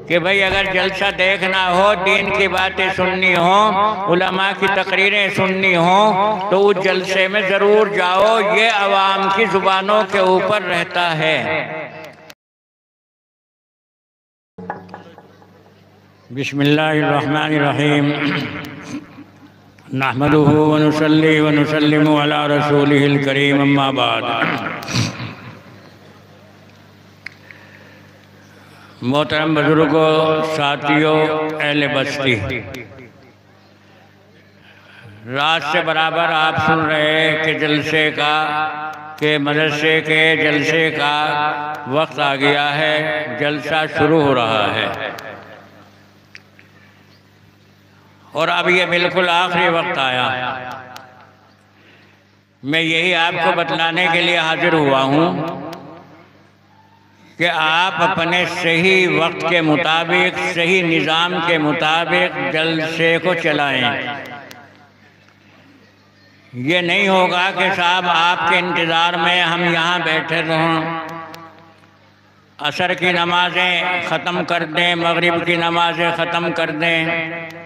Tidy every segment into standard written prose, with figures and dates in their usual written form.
कि भाई अगर जलसा देखना हो, दीन की बातें सुननी हो, उलमा की तकरीरें सुननी हो, तो उस जलसे में ज़रूर जाओ। ये अवाम की ज़ुबानों के ऊपर रहता है। बिस्मिल्लाहिर्रहमानिर्रहीम। नहमदुहु व नुसल्ली व नुसल्लिमु अला रसूलिहिल करीम, अम्मा बाद। मोहतरम बुजुर्गों, साथियों, अहले बस्ती, रात से बराबर आप सुन रहे हैं कि जलसे का, के मदरसे के जलसे का वक्त आ गया है, जलसा शुरू हो रहा है। और अब ये बिल्कुल आखिरी वक्त आया। मैं यही आपको बतलाने के लिए हाजिर हुआ हूँ कि आप अपने सही वक्त के मुताबिक, सही निज़ाम के मुताबिक जलसे को चलाएं। ये नहीं होगा कि साहब आपके इंतज़ार में हम यहाँ बैठे रहें, असर की नमाज़ें ख़त्म कर दें, मगरिब की नमाज़ें ख़त्म कर दें।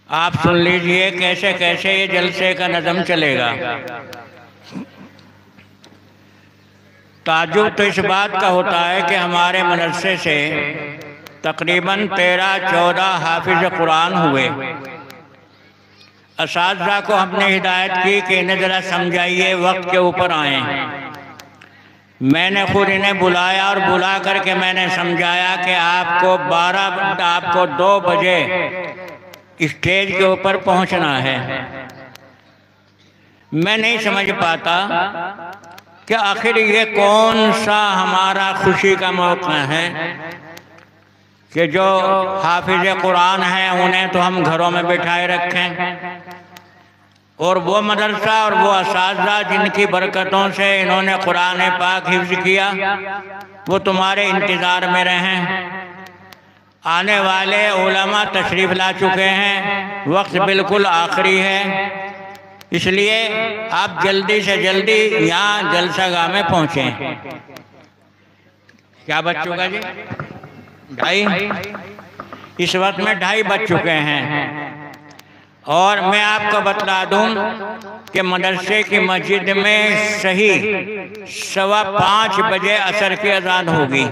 आप सुन लीजिए कैसे कैसे ये जलसे का नज़म चलेगा। ताज्जुब तो इस बात का होता है कि हमारे मदरसे से तकरीबन 13-14 हाफिज़ कुरान हुए। असातिज़ा को हमने हिदायत की कि इन्हें ज़रा समझाइए, वक्त के ऊपर आएँ। मैंने खुद इन्हें बुलाया और बुला करके मैंने समझाया कि आपको 2 बजे स्टेज के ऊपर पहुंचना है। मैं नहीं समझ पाता कि आखिर ये कौन सा हमारा खुशी का मौका है कि जो हाफिज़ कुरान हैं उन्हें तो हम घरों में बिठाए रखें, और वो मदरसा और वो असातिज़ा जिनकी बरकतों से इन्होंने कुरान पाक हिफ्ज़ किया, वो तुम्हारे इंतज़ार में रहें। आने वाले उलमा तशरीफ़ ला चुके हैं, वक्त बिल्कुल आखिरी है, इसलिए आप जल्दी से जल्दी यहाँ जलसागाह में पहुँचें। क्या बज चुका जी? 2:30। इस वक्त में 2:30 बज चुके हैं। और मैं आपको बतला दूं कि मदरसे की मस्जिद में सही 5:15 बजे असर की अज़ान होगी।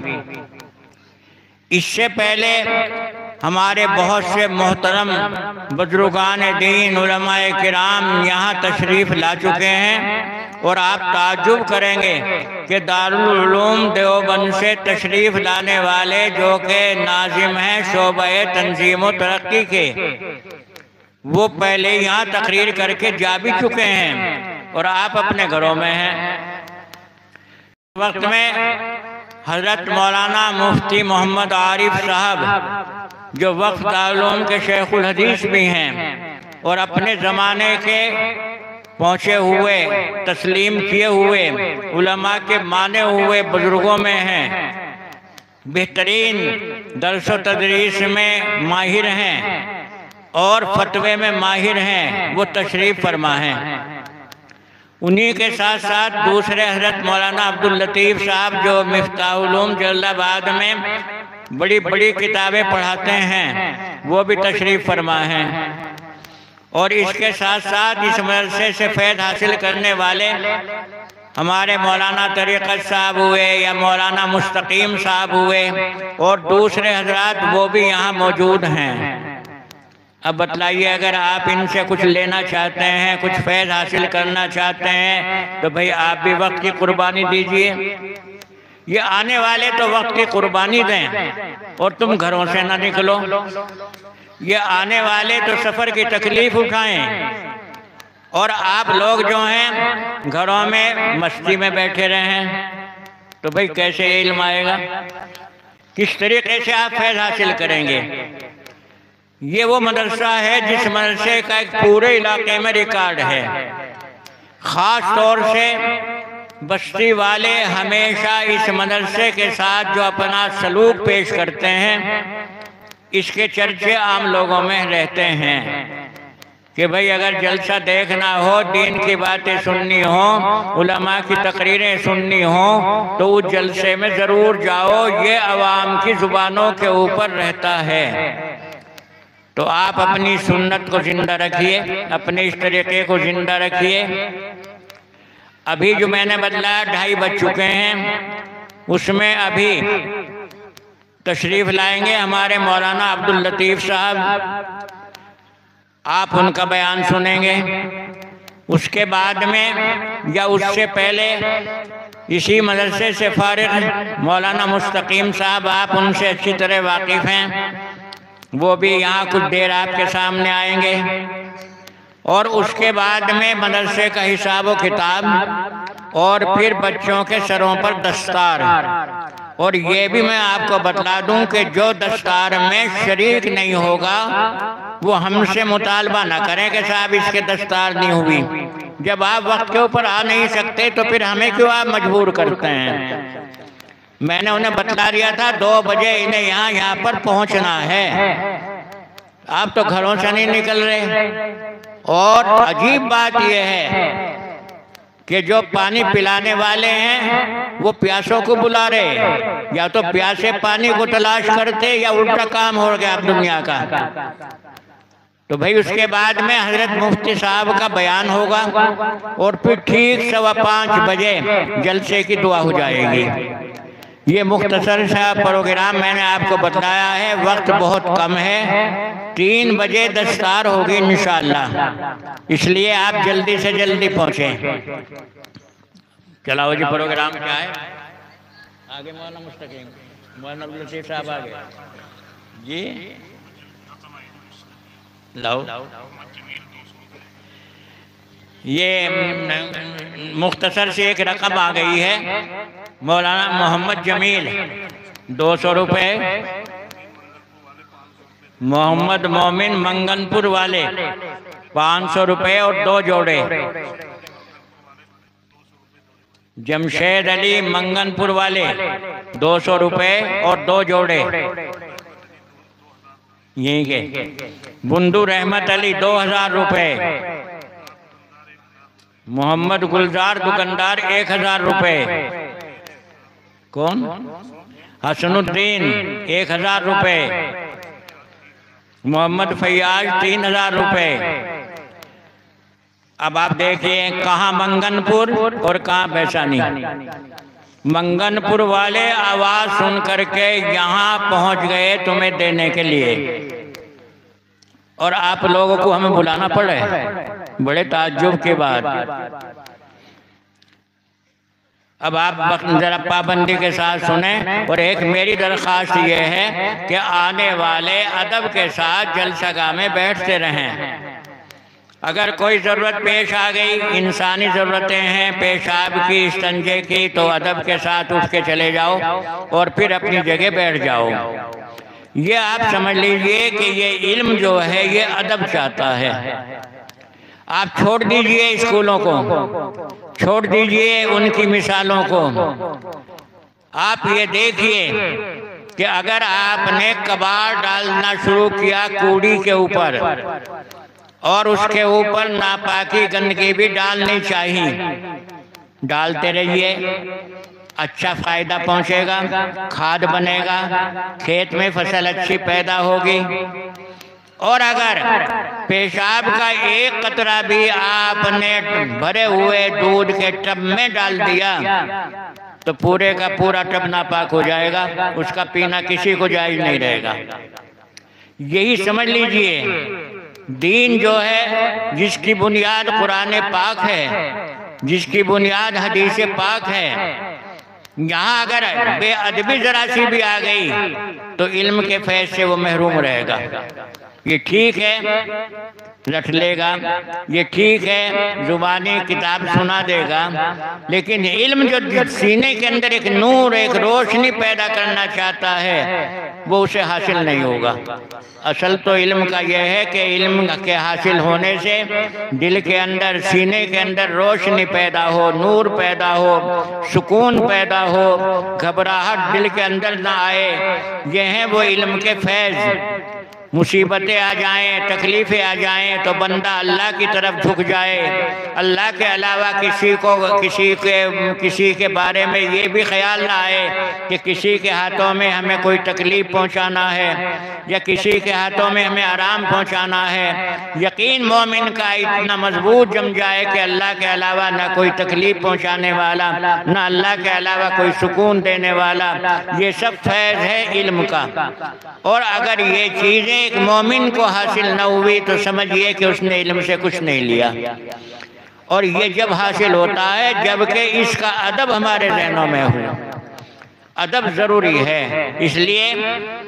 इससे पहले हमारे बहुत से मोहतरम बुजुर्गान दीन, उलमाए किराम यहाँ तशरीफ़ ला चुके हैं। और आप ताज्जुब करेंगे कि दारुल उलूम देवबंद से तशरीफ़ लाने वाले जो कि नाज़िम हैं शोबे तंजीम व तरक्की के, वो पहले यहाँ तकरीर करके जा भी चुके हैं और आप अपने घरों में हैं। वक्त में हज़रत मौलाना मुफ्ती मोहम्मद आरिफ साहब जो वक्फ दारुल के शेखुल हदीस भी हैं और अपने ज़माने के पहुँचे हुए, तस्लीम किए हुए, उलमा के माने हुए बुज़ुर्गों में हैं, बेहतरीन दर्स व तदरीस में माहिर हैं और फतवे में माहिर हैं, वो तशरीफ़ फरमा हैं। उन्हीं के साथ साथ दूसरे हज़रत मौलाना अब्दुल लतीफ़ साहब जो मिफ्ताहुल उलूम जलालाबाद में बड़ी बड़ी किताबें पढ़ाते हैं, वो भी तशरीफ़ फरमा हैं। और इसके साथ साथ इस मदरसे से फ़ैज़ हासिल करने वाले हमारे मौलाना तरीक़त साहब हुए या मौलाना मुस्तकीम साहब हुए और दूसरे हजरात, वो भी यहाँ मौजूद हैं। अब बतलाइए, अगर आप इनसे कुछ लेना चाहते हैं, कुछ फैज़ हासिल करना चाहते हैं, तो भाई आप भी वक्त की कुर्बानी दीजिए। ये आने वाले तो वक्त की कुर्बानी दें और तुम घरों से ना निकलो। ये आने वाले तो सफ़र की तकलीफ़ उठाएं और आप लोग जो हैं घरों में मस्ती में बैठे रहें, तो भाई कैसे इल्म आएगा? किस तरीके से आप फैज़ हासिल करेंगे? ये वो मदरसा है जिस मदरसे का एक पूरे इलाके में रिकॉर्ड है। ख़ास तौर से बस्ती वाले हमेशा इस मदरसे के साथ जो अपना सलूक पेश करते हैं, इसके चर्चे आम लोगों में रहते हैं। कि भाई अगर जलसा देखना हो, दीन की बातें सुननी हो, उलमा की तकरीरें सुननी हो, तो उस जलसे में ज़रूर जाओ। ये अवाम की ज़ुबानों के ऊपर रहता है। तो आप अपनी सुन्नत को ज़िंदा रखिए, अपने इस तरीक़े को ज़िंदा रखिए। अभी जो मैंने बतलाया 2:30 बज चुके हैं, उसमें अभी तशरीफ़ लाएंगे हमारे मौलाना अब्दुल लतीफ़ साहब। आप उनका बयान सुनेंगे। उसके बाद में या उससे पहले इसी मदरसे से फारिग मौलाना मुस्तकीम साहब, आप उनसे अच्छी तरह वाकिफ़ हैं, वो भी यहाँ कुछ देर आपके सामने आएंगे। और उसके बाद में मदरसे का हिसाब व किताब और फिर बच्चों के सरों पर दस्तार। और ये भी मैं आपको बतला दूं कि जो दस्तार में शरीक नहीं होगा वो हमसे मुतालबा ना करें कि साहब इसके दस्तार नहीं हुई। जब आप वक्त के ऊपर आ नहीं सकते तो फिर हमें क्यों आप मजबूर करते हैं। मैंने उन्हें बतला दिया था 2 बजे इन्हें यहाँ पर पहुँचना है। आप तो घरों से नहीं निकल रहे। और अजीब बात यह है कि जो पानी पिलाने वाले हैं वो प्यासों को बुला रहे। या तो प्यासे पानी को तलाश करते या उल्टा काम हो गया अब दुनिया का। तो भाई उसके बाद में हजरत मुफ्ती साहब का बयान होगा और फिर ठीक 5:15 बजे जलसे की दुआ हो जाएगी। ये मुख्तसर सा प्रोग्राम मैंने आपको बताया है। वक्त बहुत कम है। 3 बजे दस्तार होगी इंशाअल्लाह, इसलिए आप जल्दी से जल्दी पहुँचें। चलाओ जी, प्रोग्राम क्या है आगे? मौलाना मुस्तकीम, मौलाना अब्दुल लतीफ़ साहब आगे जी। लाओ ये मुख्तसर से एक रकम आ गई है। मौलाना मोहम्मद जमील 200 रुपये, मोहम्मद मोमिन मंगनपुर वाले 500 रुपये और 2 जोड़े, जमशेद अली मंगनपुर वाले 200 रुपये और 2 जोड़े यहीं के, बुंदू रहमत अली 2000 रुपये, मोहम्मद गुलजार दुकानदार 1000 रुपये, कौन हसनुद्दीन 1000 रुपये, मोहम्मद फैयाज 3000 रुपये। अब आप देखिए कहाँ मंगनपुर और कहाँ बैसानी। मंगनपुर वाले आवाज़ सुन करके यहाँ पहुँच गए तुम्हें देने के लिए, और आप लोगों को हमें बुलाना पड़े, बड़े ताज्जुब के बाद। अब आप जरा पाबंदी के साथ सुने। और एक मेरी दरख्वास्त ये है कि आने वाले अदब के साथ जलसागाह में बैठते रहें। अगर कोई ज़रूरत पेश आ गई, इंसानी ज़रूरतें हैं, पेशाब की, इस्तंजे की, तो अदब के साथ उठ के चले जाओ और फिर अपनी जगह बैठ जाओ। ये आप समझ लीजिए कि ये इल्म जो है ये अदब चाहता है। आप छोड़ दीजिए स्कूलों को, छोड़ दीजिए उनकी मिसालों को। आप ये देखिए कि अगर आपने कबाड़ डालना शुरू किया कूड़ी के ऊपर और उसके ऊपर नापाकी गंदगी भी डालनी चाहिए, डालते रहिए, अच्छा फ़ायदा पहुंचेगा, खाद बनेगा, खेत में फसल अच्छी पैदा होगी। और अगर पेशाब का एक कतरा भी आपने भरे हुए दूध के टब में डाल दिया तो पूरे का पूरा टब नापाक हो जाएगा, उसका पीना किसी को जायज़ नहीं रहेगा। यही समझ लीजिए दीन जो है, जिसकी बुनियाद कुरान पाक है, जिसकी बुनियाद हदीस पाक है, यहाँ अगर बेअदबी जरा सी भी आ गई तो इल्म के फैज़ से वो महरूम रहेगा। ये ठीक है रट लेगा, ये ठीक है जुबानी किताब सुना देगा, लेकिन इल्म जो सीने के अंदर एक नूर, एक रोशनी पैदा करना चाहता है वो उसे हासिल नहीं होगा। असल तो इल्म का यह है कि इल्म के हासिल होने से दिल के अंदर, सीने के अंदर रोशनी पैदा हो, नूर पैदा हो, सुकून पैदा हो, घबराहट दिल के अंदर ना आए। ये हैं वो इल्म के फैज़। मुसीबतें आ जाएं, तकलीफ़ें आ जाएं तो बंदा अल्लाह की तरफ झुक जाए। अल्लाह के अलावा किसी के बारे में ये भी ख्याल ना आए कि किसी के हाथों में हमें कोई तकलीफ़ पहुंचाना है या किसी के हाथों में हमें आराम पहुंचाना है। यकीन मोमिन का इतना मजबूत जम जाए कि अल्लाह के अलावा ना कोई तकलीफ़ पहुंचाने वाला, ना अल्लाह के अलावा कोई सुकून देने वाला। ये सब फैज़ है इल्म का। और अगर ये चीज़ें एक मोमिन को हासिल न हुई तो समझिए कि उसने इल्म से कुछ नहीं लिया। और ये जब हासिल होता है जबकि इसका अदब हमारे ज़हनों में हो। अदब ज़रूरी है, इसलिए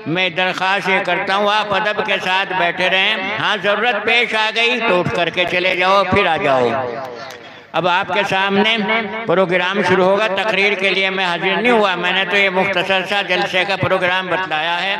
मैं दरख्वास्त ये करता हूँ आप अदब के साथ बैठे रहें। हाँ, ज़रूरत पेश आ गई तो उठ करके चले जाओ, फिर आ जाओ। अब आपके सामने प्रोग्राम शुरू होगा। तकरीर के लिए मैं हाजिर नहीं हुआ, मैंने तो ये मुख्तसर सा जलसे का प्रोग्राम बतलाया है।